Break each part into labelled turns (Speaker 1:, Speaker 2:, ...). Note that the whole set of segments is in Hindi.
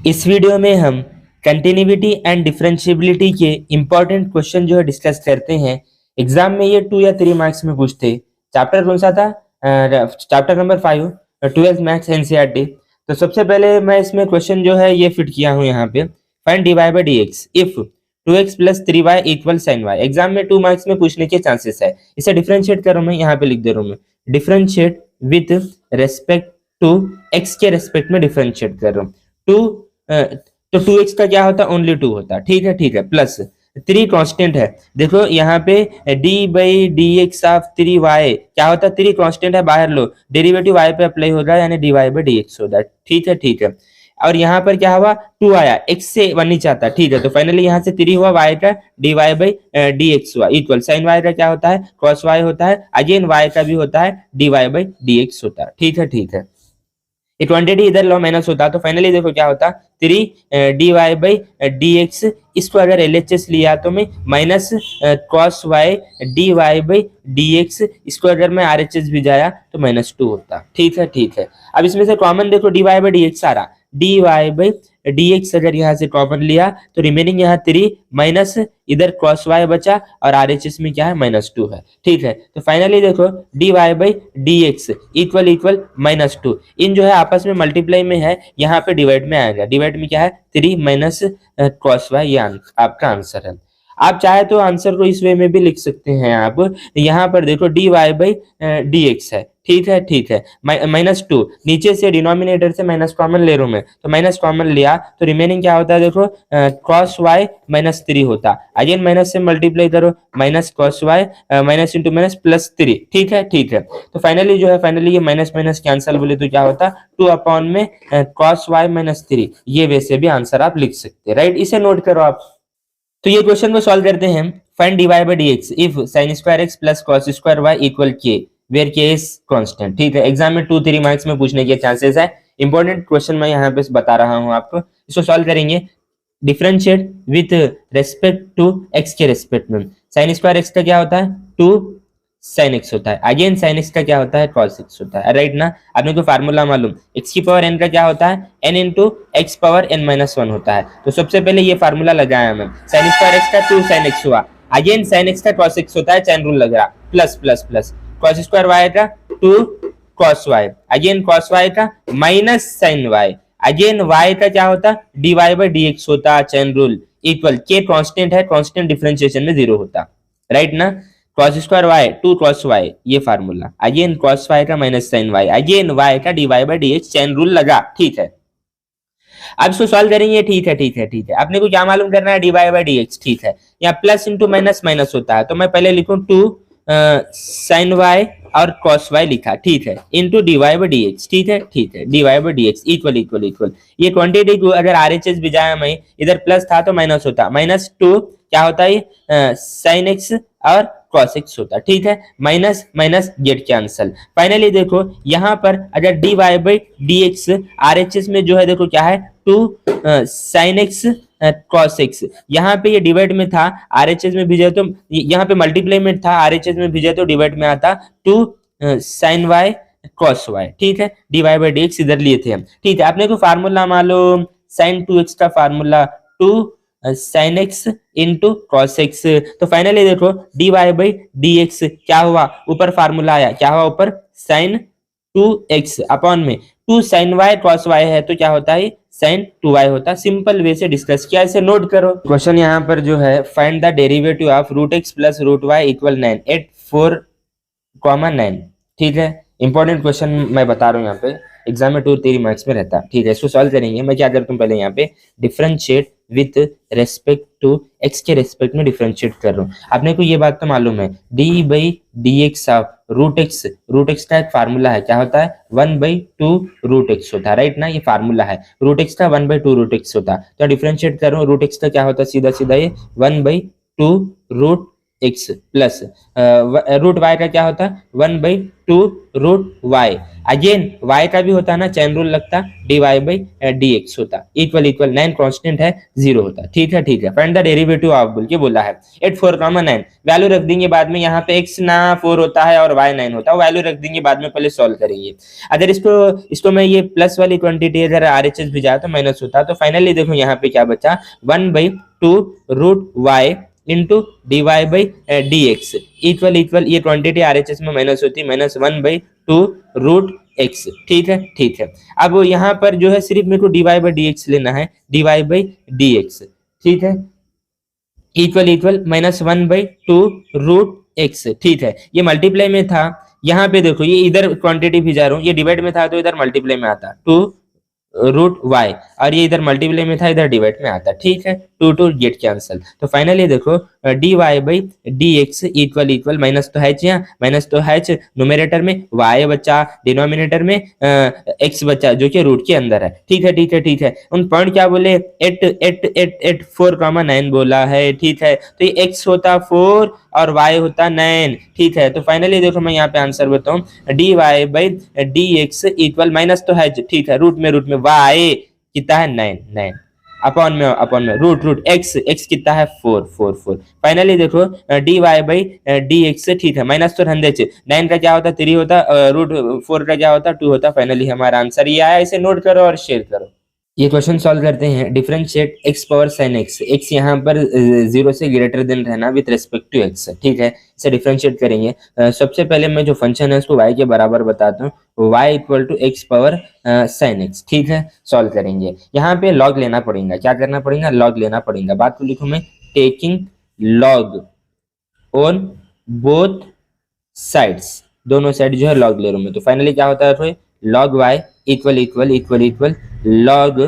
Speaker 1: इस वीडियो में हम कंटिन्यूटी एंड डिफरेंशिएबिलिटी के इंपॉर्टेंट क्वेश्चन जो है डिस्कस करते हैं। एग्जाम में ये 2 या 3 मार्क्स में पूछते। चैप्टर कौन सा था? Chapter number 5, 12th maths NCERT. तो सबसे पहले मैं इसमें क्वेश्चन जो है ये फिट किया हूँ यहाँ पे। Find dy by dx if 2x plus 3y equal sin y। Exam में 2 मार्क्स में पूछने के चांसेस है। इसे डिफरेंशिएट कर रहा हूँ, मैं यहाँ पे लिख दे रहा हूँ। मैं differentiate with respect to x के रेस्पेक्ट में डिफरेंशिएट कर रहा हूँ। तो 2x का क्या होता है? ओनली 2 होता है। ठीक है, ठीक है। प्लस 3 कांस्टेंट है। देखो यहाँ पे d by d x of 3y क्या होता है? 3 कांस्टेंट है, बाहर लो, डेरिवेटिव y पे अप्लाई हो रहा है, यानी dy बाई dx होता है। ठीक है, ठीक है। और यहाँ पर क्या हुआ? 2 आया, x से 1 नीचे आता है। ठीक है, तो फाइनली यहाँ से 3 हुआ, y का dy बाई dx हुआ इक्वल sin y का क्या होता है? cos y होता है। अगेन y का भी होता है dy बाई dx होता है। ठीक है, ठीक है। ये क्वांटिटी इधर लो माइनस होता तो फाइनली देखो क्या होता? 3 dy बाई dx। इसको अगर LHS लिया तो मैं minus cos y dy by dx। इसको अगर मैं RHS भी जाया तो -2 होता। ठीक है, ठीक है। अब इसमें से कॉमन देखो dy बाई dx आ रहा। dy बाई dx अगर यहाँ से कॉमन लिया तो रिमेनिंग यहाँ 3 माइनस इधर cos y बचा और RHS में क्या है? -2 है। ठीक है, तो फाइनली देखो dy by dx equal equal -2। इन जो है आपस में मल्टीप्लाई में है, यहाँ पे डिवाइड में आएगा। डिवाइड में क्या है? 3 माइनस cos y, ये आपका आंसर है। आप चाहे तो आंसर को इस वे में भी लिख सकते हैं। आप यहाँ पर देखो dy बाई dx है। ठीक है, ठीक है। -2 नीचे से डिनोमिनेटर से माइनस कॉमन ले रहा हूं मैं, तो माइनस कॉमन लिया तो रिमेनिंग क्या होता है? देखो cos y -3 होता। अगेन माइनस से मल्टीप्लाई करो, minus cos y minus into minus +3। ठीक है, ठीक है। तो फाइनली जो है, फाइनली ये माइनस माइनस कैंसिल बोले तो क्या होता? 2 अपॉन में cos y -3। ये वैसे भी आंसर आप लिख सकते हैं, राइट? इसे नोट करो आप। तो ये क्वेश्चन को सॉल्व करते हैं। Find dy by dx if sin square x plus cos square y equal k where k is constant. ठीक है, एग्जाम में 2-3 मार्क्स में पूछने के चांसेस है। इंपॉर्टेंट क्वेश्चन मैं यहाँ पे बता रहा हूँ आपको। इसको सॉल्व करेंगे। Differentiate with respect to x के रेस्पेक्ट में। sin स्क्वायर x का क्या होता है? 2 sin x होता है। अगेन sin x का क्या होता है? cos x होता है, राइट ना? आपने को फार्मूला मालूम, x की पावर n का क्या होता है? n into x power n minus 1 होता है। तो सबसे पहले ये फार्मूला लगाया मैं। sin स्क्वायर x का 2 sin x हुआ। अगेन sin x का cos x होता है, चैन रूल लग रहा, plus plus plus cos square y का 2 cos y, again cos y का minus sin y, again y का क्या होता? dy बाई dx होता, chain rule equal k constant है, कांस्टेंट डिफरेंशिएशन में 0 होता, राइट ना? cos square y 2 cos y, ये फार्मूला। अगेन cos y का minus sin y, again y का dy by dx, chain rule लगा। ठीक है, अब इसको सॉल्व करेंगे। ठीक है, ठीक है, ठीक है। अपने को क्या मालूम करना है? dy by dx। ठीक है, यहाँ प्लस इंटू माइनस माइनस होता है, तो मैं पहले लिखूं 2 sin y और cos y लिखा। ठीक है, इंटू dy बाई dx। ठीक है, ठीक है, dy by dx equal equal equal. ये क्वांटिटी को अगर RHS भी जाए, मैं इधर प्लस था तो माइनस होता, -2 क्या होता है? sin x और cos x होता। ठीक है, minus minus get cancel. Finally देखो यहाँ पर अगर dy बाई dx RHS में जो है, देखो क्या है? 2 sin x cos x। यहाँ पे ये डिवाइड में था, RHS में भेजा तो यहाँ पे मल्टीप्लाई में था, RHS में भेजा तो डिवाइड में आता 2 sin y cos y। ठीक है, dy बाई dx इधर लिए थे हम। ठीक है, आपने को फार्मूला मालूम, sin 2x का formula 2 sin x into cos x। तो फाइनली देखो dy बाई dx क्या हुआ? ऊपर फार्मूला आया, क्या हुआ ऊपर? sin 2x अपॉन में 2 sin y cos y है, तो क्या होता है? sin 2y होता। सिंपल वे से डिस्कस किया, इसे नोट करो। क्वेश्चन यहाँ पर जो है, find the derivative of √x plus √y equal 9 at 4,9। ठीक है, इंपॉर्टेंट क्वेश्चन मैं बता रहा हूँ यहाँ पे, एग्जाम में 2-3 मार्क्स में रहता। ठीक है, इसको सॉल्व करेंगे। मैं क्या करता हूँ, पहले यहाँ पे differentiate with respect to x के रेस्पेक्ट में डिफरेंशिएट कर रहा हूँ। आपने को ये बात तो मालूम है, dy by dx of √x का एक फार्मूला है, क्या होता है? 1/2 √x होता है, राइट ना? ये फार्मूला है, √x का 1/2 √x होता है। तो डिफरेंशिएट कर रहा हूँ, √x का क्या होता है? सीधा सीधा ये 1/2 √x x plus root y का क्या होता है 1/2 रूट वाई। अगेन वाई का भी होता है ना, चैन रूल लगता, dy बाई डी एक्स होता, इक्वल इक्वल 9 कांस्टेंट है 0 होता। ठीक है ठीक है, फाइंड द डेरिवेटिव ऑफ बोल के बोला है। 8 4 9 वैल्यू रख देंगे बाद में, यहाँ पे x ना 4 होता है और y 9 होता है, वैल्यू रख देंगे बाद में, पहले सॉल्व करेंगे। अगर इसको मैं ये प्लस वाली क्वांटिटी अगर RHS भी जाए तो माइनस होता। तो फाइनली देखो यहाँ पे क्या बचा 1/2 root y into d y by d x equal equal, ये क्वांटिटी RHS में माइनस होती है -1/2 रूट एक्स। ठीक है ठीक है, अब यहाँ पर जो है सिर्फ मेरे को d y by d x लेना है, d y by d x. ठीक है, इक्वल इक्वल -1/2 रूट एक्स। ठीक है, ये मल्टीप्लाई में था, यहाँ पे देखो ये इधर क्वांटिटी भी जा रहा हूँ, ये डिवाइड में था तो इधर मल्टीप्लाई में आता 2 रूट वाई, और ये इधर मल्टीप्लाई में था इधर डिवाइड में आता। ठीक है, 2 2 गेट कैंसल। तो फाइनली देखो d y by d x equal equal, minus तो है यहाँ, माइनस तो है न्यूमरेटर में, वाई बचा डिनोमिनेटर में, एक्स बचा जो कि रूट के अंदर है। ठीक है ठीक है ठीक है, उन पॉइंट क्या बोले 8 8 8 8 4,9 बोला है। ठीक है, तो ये एक्स होता 4 और y होता 9। ठीक है, तो फाइनली देखो मैं यहाँ पे आंसर बताऊं, d y by d x equal, minus तो है, ठीक है, रूट में y कितना है 9 अपॉन में रूट x कितना है 4। फाइनली देखो d y by d x, ठीक है, माइनस तो रहने दे, 9 का क्या होता 3 होता, रूट 4 का क्या होता 2 होता। फाइनली हमारा आंसर ये आया, इसे नोट करो और शेयर करो। ये क्वेश्चन सॉल्व करते हैं। Differentiate x power sin x, x यहाँ पर 0 से ग्रेटर देन रहना विद रिस्पेक्ट टू x। ठीक है, इसे डिफरेंशिएट करेंगे। सबसे पहले मैं जो फंक्शन है उसको y के बराबर बताता हूँ, y equal to x power sin x। ठीक है, सॉल्व करेंगे। यहाँ पे लॉग लेना पड़ेगा, क्या करना पड़ेगा, लॉग लेना पड़ेगा। बात को लिखूं मैं, taking log on both sides, दोनों साइड जो है लॉग ले रहा हूं मैं। तो फाइनली क्या होता है, log y equal equal equal equal log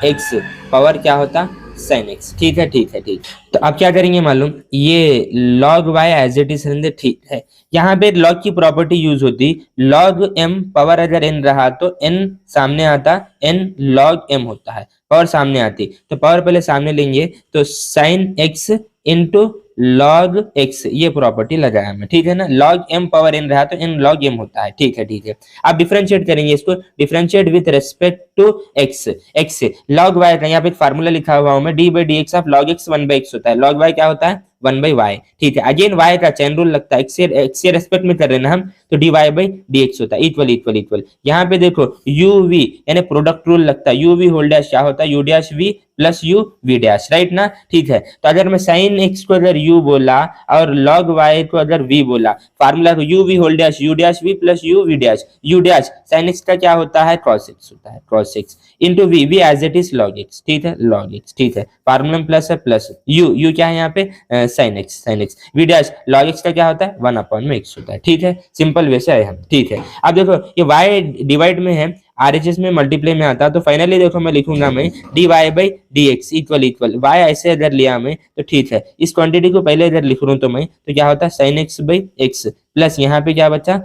Speaker 1: x power क्या होता sin x। ठीक है ठीक है ठीक। तो अब क्या करेंगे मालूम, ये log y as it is रहने। ठीक है, यहाँ पे log की प्रॉपर्टी यूज होती, log m पावर अगर n रहा तो n सामने आता, n log m होता है, पावर सामने आती, तो पावर पहले सामने लेंगे तो sin x into log x, ये प्रॉपर्टी लगाया मैं। ठीक है ना, log m पावर n रहा तो n log m होता है। ठीक है ठीक है, आप डिफरेंशिएट करेंगे इसको, differentiate with respect to x, x log y का यहाँ पे एक फार्मूला लिखा हुआ हूं मैं, d by d x of log x 1/x होता है, log y क्या होता है 1/y। ठीक है, अगेन y का चेन रूल लगता है, x से रेस्पेक्ट में कर रहे ना हम, तो dy बाई डी एक्स होता है इक्वल इक्वल इक्वल। यहाँ पे देखो uv यानी प्रोडक्ट रूल लगता है, uv होल डैश क्या होता है u dash v plus u v dash, right ना। ठीक है, तो अगर मैं sin x को अगर u बोला और log y को अगर v बोला, फार्मूला को uv whole dash u dash v plus u v dash, u dash sin x का क्या होता है cos x होता है, cos x into v as it is log x। ठीक है, log x। ठीक है, फार्मूला में प्लस है, प्लस u क्या है यहाँ पे sin x v dash log x का क्या होता है 1/x होता है। ठीक है, सिंपल वे से आए हम। ठीक है, अब देखो ये y डिवाइड में है, RHS में मल्टीप्लाई में आता, तो फाइनली देखो मैं लिखूंगा मैं d y by d x equal equal y ऐसे अगर लिया मैं तो ठीक है, इस क्वांटिटी को पहले अगर लिख रहा हूं तो मैं, तो क्या होता है sin x by x plus यहाँ पे क्या बचा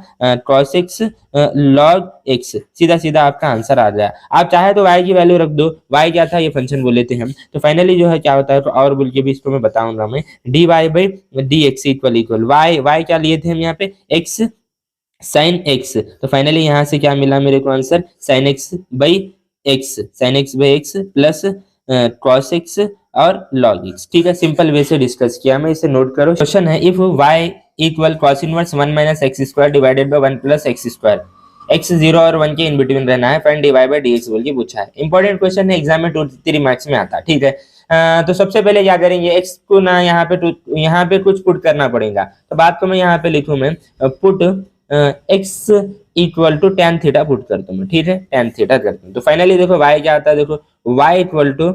Speaker 1: cos x log x, सीधा सीधा आपका आंसर आ गया। आप चाहे तो y की वैल्यू रख दो, y क्या था ये फंक्शन बोले थे हम। तो फाइनली जो है क्या होता है, तो और बोल के भी इसको मैं बताऊंगा मैं, d y by d x equal equal y क्या लिए थे हम यहाँ पे x sin x। तो फाइनली यहाँ से क्या मिला मेरे को answer sin x by x plus cos x और log x। ठीक है, सिंपल वे से डिस्कस किया मैं, इसे नोट करो। क्वेश्चन है, if y equal cos inverse 1 minus x square divided by 1 plus x square, x 0 और 1 के इन बिटवीन रहना है, फाइंड dy बाय dx बोल के पूछा है। इंपॉर्टेंट क्वेश्चन है, एग्जाम में 2-3 मार्क्स में आता है। ठीक है, तो सबसे पहले क्या करेंगे, x को ना यहाँ पे कुछ पुट करना पड़ेगा। तो बात को मैं यहाँ पे लिखूं मैं, put x equal to tan theta put करता हूँ। ठीक है, tan थीटा करता हूँ। तो फाइनली देखो y क्या आता है, देखो y equal to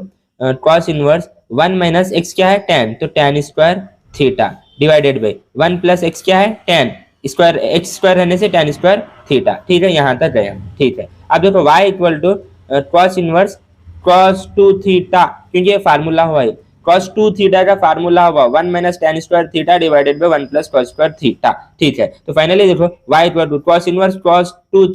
Speaker 1: cos inverse 1 minus x क्या है tan, तो tan square theta divided by 1 plus x क्या है tan स्क्वायर, x स्क्वायर रहने से tan स्क्वायर थीटा। ठीक है, यहाँ तक गए हम। ठीक है, अब देखो y equal to cos inverse cos 2 theta, क्योंकि ये फार्मूला हुआ है, cos 2 थीटा का फार्मूला हुआ 1 minus tan square theta divided by 1 plus cos square theta. ठीक है, तो फाइनली देखो y equal to cos inverse cos 2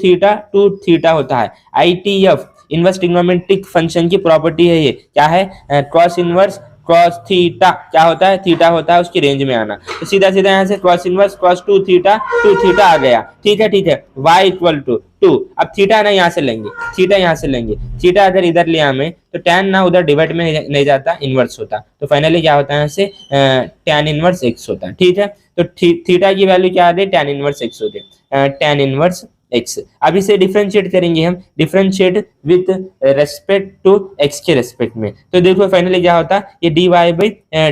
Speaker 1: theta होता है, ITF इनवर्स ट्रिग्नोमेट्रिक फंक्शन की प्रॉपर्टी है ये, क्या है cos इनवर्स cos थीटा क्या होता है, थीटा होता है उसकी रेंज में आना। तो सीधा सीधा यहाँ से cos इनवर्स cos 2 थीटा आ गया। ठीक है y इक्वल टू 2। अब थीटा ना यहाँ से लेंगे, थीटा यहाँ से लेंगे, थीटा अगर इधर लिया हमें तो tan ना उधर डिवाइड में नहीं जाता, इनवर्स होता। तो फाइनली क्या होता है यहाँ से tan इनवर्स x होता है। ठीक है, तो थीटा की वैल्यू क्या आ रही है, tan इनवर्स x होती है, tan इनवर्स x। अब इसे डिफरेंशिएट करेंगे हम, differentiate with respect to x के रेस्पेक्ट में। तो देखो फाइनली क्या होता, ये dy बाई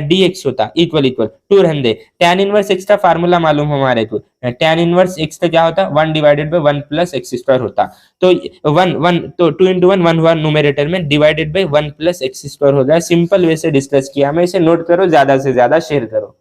Speaker 1: dx होता, इक्वल 2 रहने दे। tan इनवर्स x का फार्मूला मालूम हमारे को, tan इनवर्स x का क्या होता, 1 divided by 1 plus x square होता। तो 1 तो 2 इंटू 1 हुआ न्यूमरेटर में, divided by 1 plus x square हो जाए। सिंपल वे से डिस्कस किया, हमें इसे नोट करो, ज्यादा से ज्यादा शेयर करो।